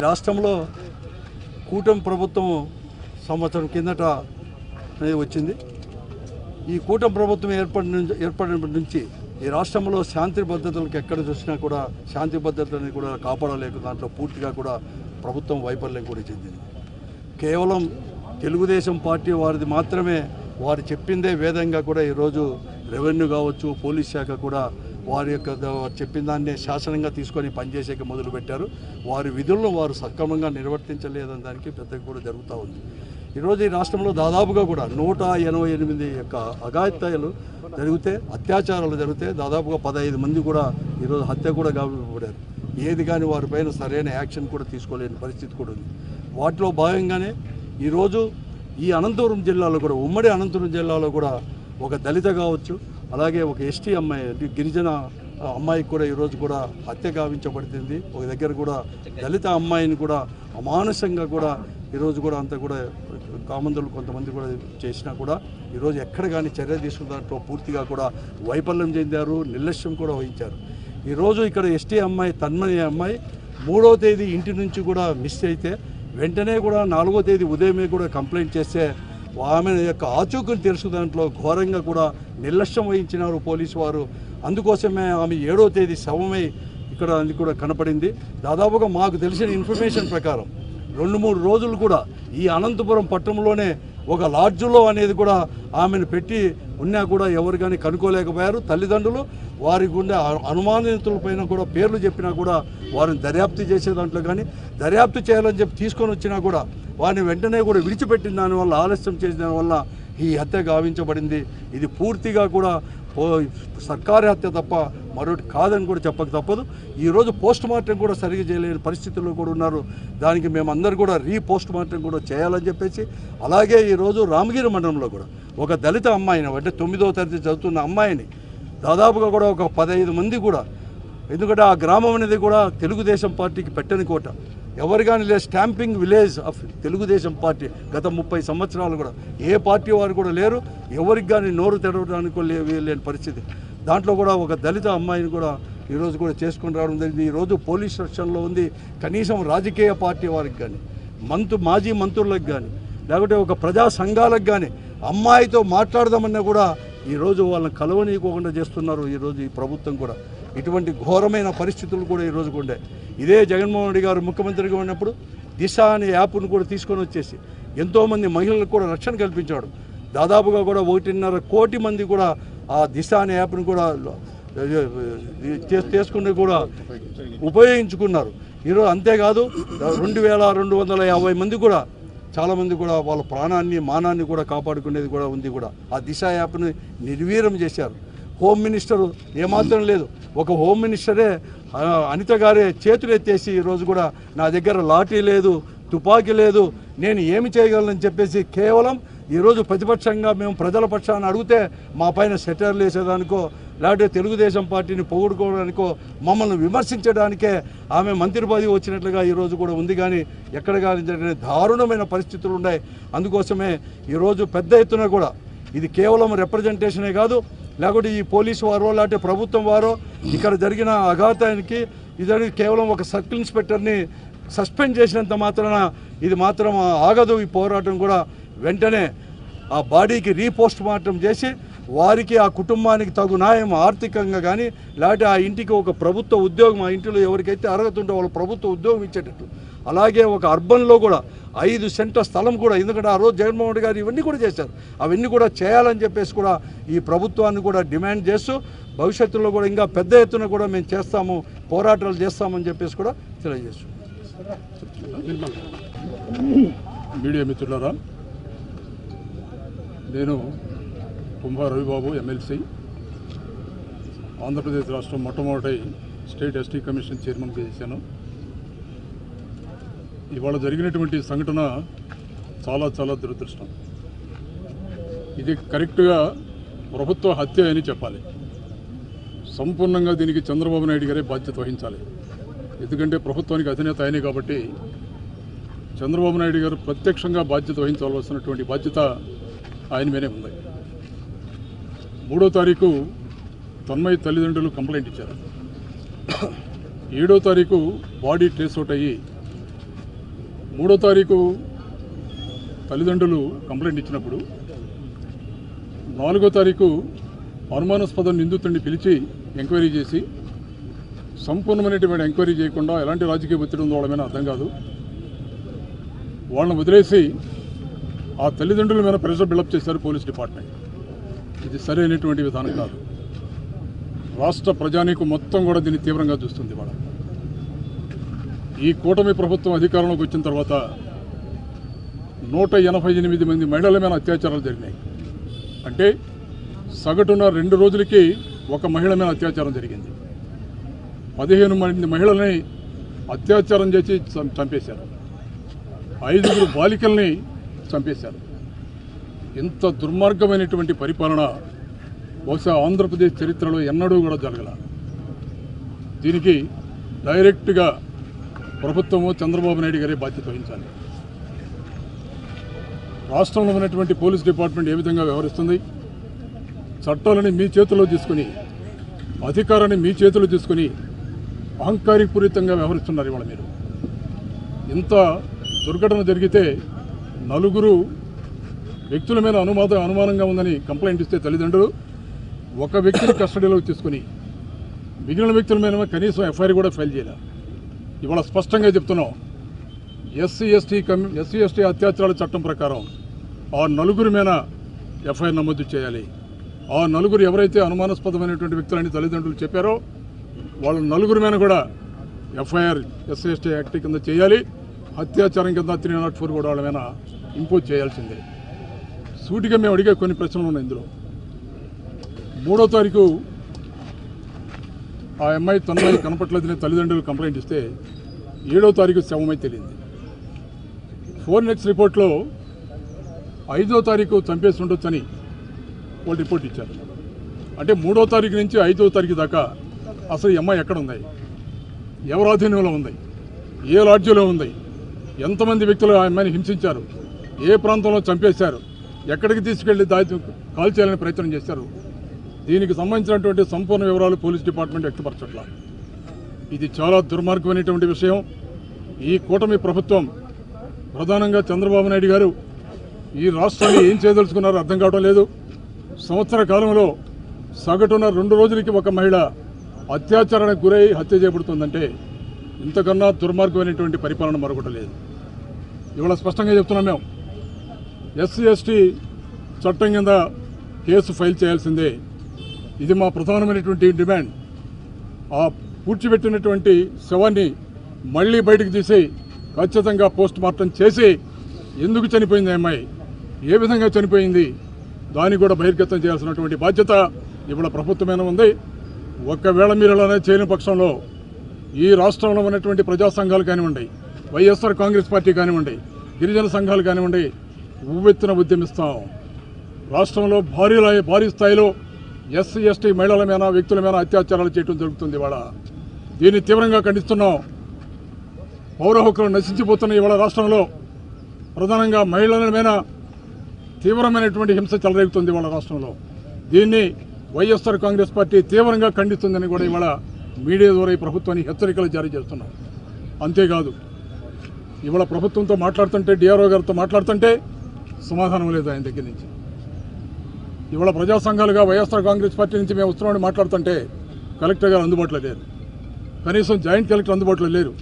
రాష్ట్రంలో కూటమి ప్రభుత్వం సంవత్సరం కిందట వచ్చింది. ఈ కూటమి ప్రభుత్వం ఏర్పడినప్పటి నుంచి ఈ రాష్ట్రంలో శాంతి భద్రతలకు ఎక్కడ చూసినా కూడా శాంతి భద్రతని కూడా కాపాడలేక దాంట్లో పూర్తిగా కూడా ప్రభుత్వం వైఫల్యం కూడా చెందింది. కేవలం తెలుగుదేశం పార్టీ వారిది మాత్రమే వారు చెప్పిందే వేదంగా కూడా ఈరోజు రెవెన్యూ కావచ్చు, పోలీస్ శాఖ కూడా వారి యొక్క చెప్పిన దాన్నే శాసనంగా తీసుకొని పనిచేసేక మొదలుపెట్టారు. వారి విధులను వారు సక్రమంగా నిర్వర్తించలేదని దానికి పెద్దగా కూడా జరుగుతూ ఉంది. ఈరోజు ఈ రాష్ట్రంలో దాదాపుగా కూడా 188 యొక్క అఘాయిత్యాలు జరిగితే, అత్యాచారాలు జరిగితే దాదాపుగా 15 మంది కూడా ఈరోజు హత్య కూడా గావిపడారు. ఏది కానీ వారిపైన సరైన యాక్షన్ కూడా తీసుకోలేని పరిస్థితి కూడా ఉంది. వాటిలో భాగంగానే ఈరోజు ఈ అనంతపురం జిల్లాలో కూడా, ఉమ్మడి అనంతపురం జిల్లాలో కూడా ఒక దళిత కావచ్చు, అలాగే ఒక ఎస్టీ అమ్మాయి, గిరిజన అమ్మాయికి కూడా ఈరోజు కూడా హత్య గావించబడుతుంది. ఒక దగ్గర కూడా దళిత అమ్మాయిని కూడా అమానుషంగా కూడా ఈరోజు కూడా అంతా కూడా కామందులు కొంతమంది కూడా చేసినా కూడా ఈరోజు ఎక్కడ కానీ చర్య తీసుకున్న దాంట్లో పూర్తిగా కూడా వైఫల్యం చెందారు, నిర్లక్ష్యం కూడా వహించారు. ఈరోజు ఇక్కడ ఎస్టీ అమ్మాయి తన్మయ అమ్మాయి 3వ తేదీ ఇంటి నుంచి కూడా మిస్ అయితే వెంటనే కూడా 4వ తేదీ ఉదయమే కూడా కంప్లైంట్ చేస్తే ఆమె యొక్క ఆచూకుని తెలుసు దాంట్లో ఘోరంగా కూడా నిర్లక్ష్యం వహించినారు పోలీసు వారు. అందుకోసమే ఆమె 7వ తేదీ శవమై ఇక్కడ అది కూడా కనపడింది. దాదాపుగా మాకు తెలిసిన ఇన్ఫర్మేషన్ ప్రకారం 2-3 రోజులు కూడా ఈ అనంతపురం పట్టణంలోనే ఒక లాడ్జ్లో అనేది కూడా ఆమెను పెట్టి ఉన్నా కూడా ఎవరు కానీ కనుక్కోలేకపోయారు. తల్లిదండ్రులు వారి గుండె అనుమానితులపైన కూడా పేర్లు చెప్పినా కూడా వారిని దర్యాప్తు చేసే దాంట్లో కానీ దర్యాప్తు చేయాలని చెప్పి తీసుకొని వచ్చినా కూడా వారిని వెంటనే కూడా విడిచిపెట్టిన దానివల్ల, ఆలస్యం చేసిన దానివల్ల ఈ హత్య గావించబడింది. ఇది పూర్తిగా కూడా సర్కారీ హత్య తప్ప మరొకటి కాదని కూడా చెప్పక తప్పదు. ఈరోజు పోస్ట్ మార్టం కూడా సరిగ్గా చేయలేని పరిస్థితుల్లో కూడా ఉన్నారు. దానికి మేమందరూ కూడా పోస్ట్ మార్టం కూడా చేయాలని చెప్పేసి, అలాగే ఈరోజు రామగిరి మండలంలో కూడా ఒక దళిత అమ్మాయిని, అంటే 9వ తరగతి చదువుతున్న అమ్మాయిని దాదాపుగా కూడా ఒక 15 మంది కూడా, ఎందుకంటే ఆ గ్రామం అనేది కూడా తెలుగుదేశం పార్టీకి పెట్టని కోట, ఎవరు కానీ లేదు, stamping village of Telugu Desam party. గత 30 సంవత్సరాలు కూడా ఏ పార్టీ వారు కూడా లేరు, ఎవరికి కానీ నోరు తెరవడానికి లేని పరిస్థితి. దాంట్లో కూడా ఒక దళిత అమ్మాయిని కూడా ఈరోజు కూడా చేసుకుని రావడం జరిగింది. ఈరోజు పోలీస్ రక్షణలో ఉంది. కనీసం రాజకీయ పార్టీ వారికి కానీ, మాజీ మంత్రులకు కానీ, లేకపోతే ఒక ప్రజా సంఘాలకు కానీ అమ్మాయితో మాట్లాడదామన్నా కూడా ఈరోజు వాళ్ళని కలవనీయకోకుండా చేస్తున్నారు. ఈరోజు ఈ ప్రభుత్వం కూడా ఇటువంటి ఘోరమైన పరిస్థితులు కూడా ఈరోజు ఉండే. ఇదే జగన్మోహన్ రెడ్డి గారు ముఖ్యమంత్రిగా ఉన్నప్పుడు దిశ అనే యాప్ను కూడా తీసుకొని వచ్చేసి ఎంతోమంది మహిళలకు కూడా రక్షణ కల్పించాడు. దాదాపుగా కూడా 1.5 కోటి మంది కూడా ఆ దిశ అనే యాప్ను కూడా చేసుకుని కూడా ఉపయోగించుకున్నారు. ఈరోజు అంతేకాదు 2250 మంది కూడా, చాలామంది కూడా వాళ్ళ ప్రాణాన్ని, మానాన్ని కూడా కాపాడుకునేది కూడా ఉంది. కూడా ఆ దిశ యాప్ని నిర్వీర్యం చేశారు. హోమ్ మినిస్టర్ ఏమాత్రం లేదు, ఒక హోమ్ మినిస్టరే అనిత గారే చేతులు ఎత్తేసి ఈరోజు కూడా నా దగ్గర లాఠీ లేదు, తుపాకీ లేదు, నేను ఏమి చేయగలనని చెప్పేసి కేవలం ఈరోజు ప్రతిపక్షంగా మేము ప్రజల పక్షాన్ని అడిగితే మా పైన సెటర్లు వేసేదానికో, లేకపోతే తెలుగుదేశం పార్టీని పొగుడుకోవడానికో, మమ్మల్ని విమర్శించడానికే ఆమె మంత్రి పదవి వచ్చినట్లుగా ఈరోజు కూడా ఉంది. కానీ ఎక్కడ కానీ దారుణమైన పరిస్థితులు ఉన్నాయి. అందుకోసమే ఈరోజు పెద్ద ఎత్తున కూడా ఇది కేవలం రిప్రజెంటేషనే కాదు, లేకపోతే ఈ పోలీసు వారో లేకపోతే ప్రభుత్వం వారో ఇక్కడ జరిగిన అఘాతానికి ఇది కేవలం ఒక సర్కిల్ ఇన్స్పెక్టర్ని సస్పెండ్ చేసినంత మాత్రాన ఇది మాత్రం ఆగదు. ఈ పోరాటం కూడా వెంటనే ఆ బాడీకి రీపోస్ట్ మార్టం చేసి వారికి, ఆ కుటుంబానికి తగు న్యాయం ఆర్థికంగా కానీ, లేకపోతే ఆ ఇంటికి ఒక ప్రభుత్వ ఉద్యోగం, ఆ ఇంటిలో ఎవరికైతే అర్హత ఉంటే వాళ్ళు ప్రభుత్వ ఉద్యోగం ఇచ్చేటట్టు అలాగే ఒక అర్బన్లో కూడా 5 సెంట్ల స్థలం కూడా, ఎందుకంటే ఆ రోజు జగన్మోహన్ రెడ్డి గారు ఇవన్నీ కూడా చేశారు, అవన్నీ కూడా చేయాలని చెప్పేసి కూడా ఈ ప్రభుత్వాన్ని కూడా డిమాండ్ చేస్తూ భవిష్యత్తులో కూడా ఇంకా పెద్ద ఎత్తున కూడా మేము చేస్తాము, పోరాటాలు చేస్తామని చెప్పేసి కూడా తెలియజేస్తున్నాం. మీడియా మిత్రులారా, నేను కుంభ రవిబాబు ఎమ్మెల్సీ, ఆంధ్రప్రదేశ్ రాష్ట్రం మొట్టమొదటి స్టేట్ ఎస్టీ కమిషన్ చైర్మన్గా చేశాను. ఇవాళ జరిగినటువంటి సంఘటన చాలా చాలా దురదృష్టం. ఇది కరెక్ట్గా ప్రభుత్వ హత్య అని చెప్పాలి. సంపూర్ణంగా దీనికి చంద్రబాబు నాయుడు గారే బాధ్యత వహించాలి. ఎందుకంటే ప్రభుత్వానికి అధినేత ఆయనే కాబట్టి చంద్రబాబు నాయుడు గారు ప్రత్యక్షంగా బాధ్యత వహించవలసినటువంటి బాధ్యత ఆయన మీదే ఉంది. 3వ తారీఖు తన్మయ్ తల్లిదండ్రులు కంప్లైంట్ ఇచ్చారు. 7వ తారీఖు బాడీ ట్రేస్ అవుట్ అయ్యి 3వ తారీఖు తల్లిదండ్రులు కంప్లైంట్ ఇచ్చినప్పుడు 4వ తారీఖు అనుమానాస్పద నిందితుడిని పిలిచి ఎంక్వైరీ చేసి సంపూర్ణమైనటువంటి ఎంక్వైరీ చేయకుండా ఎలాంటి రాజకీయ ఒత్తిడి ఉందో వాళ్ళ మీద అర్థం కాదు, వాళ్ళని వదిలేసి ఆ తల్లిదండ్రుల మీద ప్రెషర్ బిల్డప్ చేశారు పోలీస్ డిపార్ట్మెంట్. ఇది సరైనటువంటి విధానం కాదు. రాష్ట్ర ప్రజానీకం మొత్తం కూడా దీన్ని తీవ్రంగా చూస్తుంది. వాళ్ళ ఈ కూటమి ప్రభుత్వం అధికారంలోకి వచ్చిన తర్వాత 188 మంది మహిళల మీద అత్యాచారాలు జరిగినాయి. అంటే సగటున 2 రోజులకి ఒక మహిళ మీద అత్యాచారం జరిగింది. 15 మంది మహిళల్ని అత్యాచారం చేసి చంపేశారు. 5 బాలికల్ని చంపేశారు. ఇంత దుర్మార్గమైనటువంటి పరిపాలన బహుశా ఆంధ్రప్రదేశ్ చరిత్రలో ఎన్నడూ కూడా జరగల. దీనికి డైరెక్ట్గా ప్రభుత్వము చంద్రబాబు నాయుడు గారే బాధ్యత వహించాలి. రాష్ట్రంలో ఉన్నటువంటి పోలీస్ డిపార్ట్మెంట్ ఏ విధంగా వ్యవహరిస్తుంది, చట్టాలని మీ చేతిలో తీసుకుని, అధికారాన్ని మీ చేతిలో తీసుకుని అహంకారపూరితంగా వ్యవహరిస్తున్నారు. ఇవాళ మీరు ఇంత దుర్ఘటన జరిగితే 4 వ్యక్తుల మీద అనుమానంగా ఉందని కంప్లైంట్ ఇస్తే తల్లిదండ్రులు ఒక వ్యక్తిని కస్టడీలోకి తీసుకుని మిగిలిన వ్యక్తుల మీద కనీసం ఎఫ్ఐఆర్ కూడా ఫైల్ చేయాలి. ఇవాళ స్పష్టంగా చెప్తున్నాం, ఎస్సీ ఎస్టీ అత్యాచారాల చట్టం ప్రకారం ఆ 4 మీద ఎఫ్ఐఆర్ నమోదు చేయాలి. ఆ 4 ఎవరైతే అనుమానాస్పదమైనటువంటి వ్యక్తులని తల్లిదండ్రులు చెప్పారో వాళ్ళ 4 మీద కూడా ఎఫ్ఐఆర్ ఎస్సీ ఎస్టీ యాక్ట్ కింద చేయాలి. అత్యాచారం కింద 304 కూడా వాళ్ళ మీద ఇంపోజ్ చేయాల్సిందే. సూటిగా మేము అడిగే కొన్ని ప్రశ్నలు ఉన్నాయి ఇందులో. 3వ తారీఖు ఆ అమ్మాయి తన్మయ్ కనపట్లేదని తల్లిదండ్రులు కంప్లైంట్ ఇస్తే 7వ తారీఖు శవమై తెలియంది. ఫోరెన్సిక్ రిపోర్ట్లో 5వ తారీఖు చంపేసి ఉండొచ్చని వాళ్ళు రిపోర్ట్ ఇచ్చారు. అంటే 3వ తారీఖు నుంచి 5వ తారీఖు దాకా అసలు ఈ అమ్మాయి ఎక్కడ ఉంది, ఎవరి ఆధీనంలో ఉంది, ఏ లాడ్జీలో ఉంది, ఎంతమంది వ్యక్తులు ఆ అమ్మాయిని హింసించారు, ఏ ప్రాంతంలో చంపేశారు, ఎక్కడికి తీసుకెళ్లి కాల్ చేయాలని ప్రయత్నం చేశారు, దీనికి సంబంధించినటువంటి సంపూర్ణ వివరాలు పోలీస్ డిపార్ట్మెంట్ వ్యక్తపరచట్ల. ఇది చాలా దుర్మార్గమైనటువంటి విషయం. ఈ కూటమి ప్రభుత్వం ప్రధానంగా చంద్రబాబు నాయుడు గారు ఈ రాష్ట్రాన్ని ఏం చేయదలుచుకున్నారో అర్థం కావడం లేదు. సంవత్సర కాలంలో సగటున 2 రోజులకి ఒక మహిళ అత్యాచారానికి గురై హత్య చేయబడుతుందంటే ఇంతకన్నా దుర్మార్గమైనటువంటి పరిపాలన మరొకటి లేదు. ఇవాళ స్పష్టంగా చెప్తున్నాం, మేము ఎస్సీ ఎస్టీ చట్టం కింద కేసు ఫైల్ చేయాల్సిందే. ఇది మా ప్రధానమైనటువంటి డిమాండ్. ఆ పూడ్చిపెట్టినటువంటి శవాన్ని మళ్ళీ బయటకు తీసి ఖచ్చితంగా పోస్ట్ మార్టం చేసి ఎందుకు చనిపోయింది అమ్మాయి, ఏ విధంగా చనిపోయింది, దాన్ని కూడా బహిర్గతం చేయాల్సినటువంటి బాధ్యత ఇవాళ ప్రభుత్వమైన ఉంది. ఒకవేళ మీరు అలానే చేయని పక్షంలో ఈ రాష్ట్రంలో ఉన్నటువంటి ప్రజా సంఘాలు కానివ్వండి, వైఎస్ఆర్ కాంగ్రెస్ పార్టీ కానివ్వండి, గిరిజన సంఘాలు కానివ్వండి, ఉవ్వెత్తున ఉద్యమిస్తాం. రాష్ట్రంలో భారీ స్థాయిలో ఎస్సీ ఎస్టీ మహిళల మీద వ్యక్తుల మీద అత్యాచారాలు చేయడం జరుగుతుంది. ఇవాళ దీన్ని తీవ్రంగా ఖండిస్తున్నాం. పౌర హక్కులు నశించిపోతున్న ఇవాళ రాష్ట్రంలో ప్రధానంగా మహిళల మీద తీవ్రమైనటువంటి హింస చెలరేగుతుంది ఇవాళ రాష్ట్రంలో. దీన్ని వైఎస్ఆర్ కాంగ్రెస్ పార్టీ తీవ్రంగా ఖండిస్తుందని కూడా ఇవాళ మీడియా ద్వారా ఈ ప్రభుత్వానికి హెచ్చరికలు జారీ చేస్తున్నాం. అంతేకాదు, ఇవాళ ప్రభుత్వంతో మాట్లాడుతుంటే, డిఆర్ఓ గారితో మాట్లాడుతుంటే సమాధానం లేదు ఆయన దగ్గర నుంచి. ఇవాళ ప్రజా సంఘాలుగా వైఎస్ఆర్ కాంగ్రెస్ పార్టీ నుంచి మేము వస్తున్నామని మాట్లాడుతుంటే కలెక్టర్ గారు అందుబాటులో లేరు, కనీసం జాయింట్ కలెక్టర్ అందుబాటులో లేరు.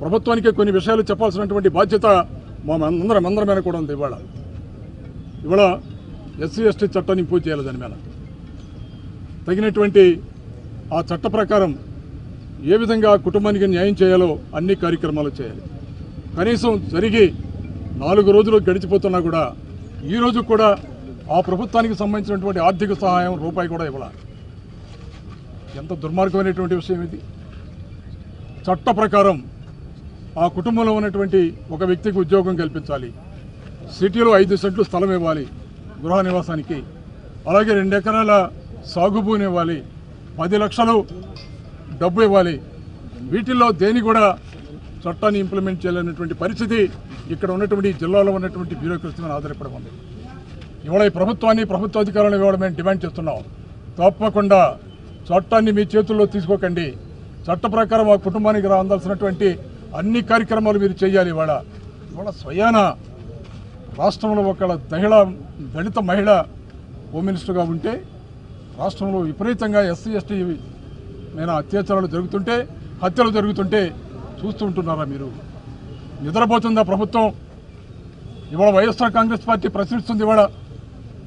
ప్రభుత్వానికే కొన్ని విషయాలు చెప్పాల్సినటువంటి బాధ్యత మా అందరి మీద కూడా ఉంది. ఇవాళ ఎస్సీ ఎస్టీ చట్టాన్ని ఇంపోజ్ చేయాలి. దాని మీద తగినటువంటి ఆ చట్ట ప్రకారం ఏ విధంగా కుటుంబానికి న్యాయం చేయాలో అన్ని కార్యక్రమాలు చేయాలి. కనీసం జరిగి 4 రోజులు గడిచిపోతున్నా కూడా ఈరోజు కూడా ఆ ప్రభుత్వానికి సంబంధించినటువంటి ఆర్థిక సహాయం రూపాయి కూడా ఇవ్వాలి. ఎంత దుర్మార్గమైనటువంటి విషయం ఇది. చట్ట ప్రకారం ఆ కుటుంబంలో ఉన్నటువంటి ఒక వ్యక్తికి ఉద్యోగం కల్పించాలి, సిటీలో 5 సెంట్లు స్థలం ఇవ్వాలి గృహ నివాసానికి, అలాగే 2 ఎకరాల సాగు భూమి ఇవ్వాలి, 10 లక్షలు డబ్బు ఇవ్వాలి. వీటిల్లో దేని కూడా చట్టాన్ని ఇంప్లిమెంట్ చేయాలనేటువంటి పరిస్థితి ఇక్కడ ఉన్నటువంటి జిల్లాలో ఉన్నటువంటి బ్యూరోక్రసీ మీద ఆధారపడి ఉంది. ఇవాళ ఈ ప్రభుత్వాన్ని ప్రభుత్వ అధికారులను ఇవ్వడం మేము డిమాండ్ చేస్తున్నాం. తప్పకుండా చట్టాన్ని మీ చేతుల్లో తీసుకోకండి. చట్ట ప్రకారం ఆ కుటుంబానికి అందాల్సినటువంటి అన్ని కార్యక్రమాలు మీరు చేయాలి. ఇవాళ స్వయాన రాష్ట్రంలో ఒక దళిత మహిళ హోమ్ మినిస్టర్గా ఉంటే రాష్ట్రంలో విపరీతంగా ఎస్సీ ఎస్టీ మీద అత్యాచారాలు జరుగుతుంటే, హత్యలు జరుగుతుంటే చూస్తూ ఉంటున్నారా మీరు? నిద్రపోతుందా ప్రభుత్వం? ఇవాళ వైఎస్ఆర్ కాంగ్రెస్ పార్టీ ప్రశ్నిస్తుంది. ఇవాళ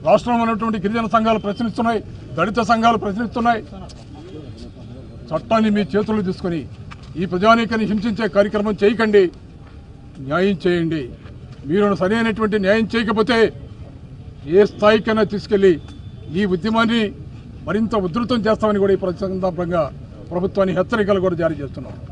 రాష్ట్రంలో ఉన్నటువంటి గిరిజన సంఘాలు ప్రశ్నిస్తున్నాయి, దళిత సంఘాలు ప్రశ్నిస్తున్నాయి. చట్టాన్ని మీ చేతుల్లో తీసుకొని ఈ ప్రజానీకాన్ని హింసించే కార్యక్రమం చేయకండి, న్యాయం చేయండి. మీరు సరైనటువంటి న్యాయం చేయకపోతే ఏ స్థాయికైనా తీసుకెళ్లి ఈ ఉద్యమాన్ని మరింత ఉధృతం చేస్తామని కూడా ఈ సందర్భంగా ప్రభుత్వాన్ని హెచ్చరికలు కూడా జారీ చేస్తున్నాం.